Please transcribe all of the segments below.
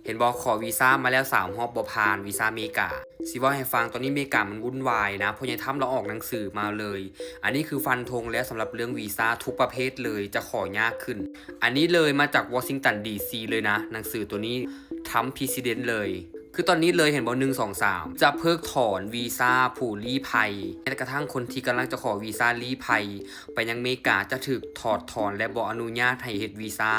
เห็นบอกขอวีซ่ามาแล้ว3รอบบ่ผ่านวีซ่าอเมริกาสิว่าให้ฟังตอนนี้อเมริกามันวุ่นวายนะเพราะยังทำเราออกหนังสือมาเลยอันนี้คือฟันธงแล้วสำหรับเรื่องวีซ่าทุกประเภทเลยจะขอยากขึ้นอันนี้เลยมาจากวอชิงตันดีซีเลยนะหนังสือตัวนี้ทำพรีซิเดนต์เลยคือตอนนี้เลยเห็นบอก1 2 3จะเพิกถอนวีซ่าผู้ลี้ภัยแม้กระทั่งคนที่กำลังจะขอวีซ่าลี้ภัยไปยังอเมริกาจะถูกถอดถอนและบ่อนุญาตให้เฮ็ดวีซ่า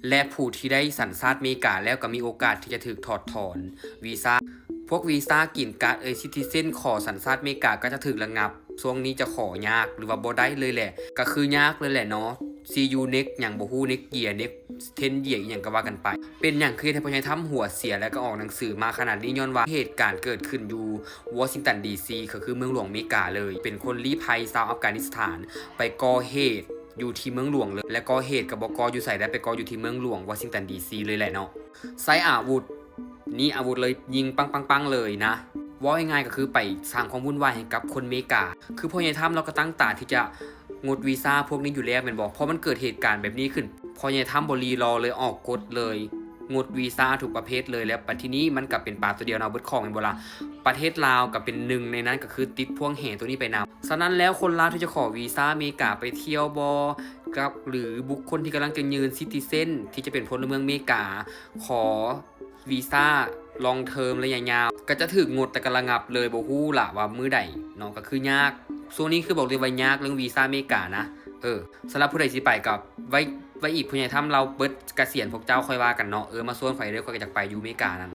และผู้ที่ได้สัญชาติอเมริกาแล้วก็มีโอกาสที่จะถูกถอดถอนวีซ่าพวกวีซ่ากินการ์ดซิติเซนขอสัญชาติอเมริกาก็จะถูกระงับช่วงนี้จะขอยากหรือว่าบ่ได้เลยแหละก็คือยากเลยแหละเนาะ See you next อย่างบ่ฮู้ next year next 10 year อีหยังก็ว่ากันไปเป็นอย่างคือให้พ่อใหญ่ทำหัวเสียแล้วก็ออกหนังสือมาขนาดนี้ย้อนว่าเหตุการณ์เกิดขึ้นอยู่วอชิงตันดีซีก็คือเมืองหลวงอเมริกาเลยเป็นคนลี้ภัยชาวอัฟกานิสถานไปก่อเหตุอยู่ที่เมืองหลวงเลยและก่อเหตุกับบ่ก่ออยู่ไสได้ไปก่ออยู่ที่เมืองหลวงวอชิงตันดีซีเลยแหละเนาะใช้อาวุธนี่อาวุธเลยยิงปังๆเลยนะว่าง่ายๆก็คือไปสร้างความวุ่นวายให้กับคนอเมริกาคือพ่อใหญ่ทำเราก็ตั้งตาที่จะงดวีซ่าพวกนี้อยู่แล้วแม่นบ่เพราะมันเกิดเหตุการณ์แบบนี้ขึ้นพ่อใหญ่ทำบ่รีรอเลยออกกฎเลยงดวีซ่าทุกประเภทเลยแล้วปัจจุบันนี้มันก็เป็นปลาตัวเดียวเนาะเบิดของแม่นบ่ล่ะประเทศลาวก็เป็นหนึ่งในนั้นก็คือติดพ่วงแห่ตัวนี้ไปนำฉะนั้นแล้วคนลาวที่จะขอวีซ่าอเมริกาไปเที่ยวบ่กับหรือบุคคลที่กำลังจะยืนซิติเซนที่จะเป็นพลเมืองอเมริกาขอวีซ่าลองเทอมระยะยาวก็จะถูกงดแต่ก็ระงับเลยบ่ฮู้ล่ะว่ามื้อใดเนาะก็คือยากช่วงนี้คือบอกเลยว่ายากเรื่องวีซ่าอเมริกานะสำหรับผู้ใดสิไปกับไว้อีกผู้ใหญ่ทำเราเบิดเกษียณพวกเจ้าค่อยว่ากันเนาะมาส่วนข่อยเด้อข่อยก็อยากไปอยู่อเมริกานั่น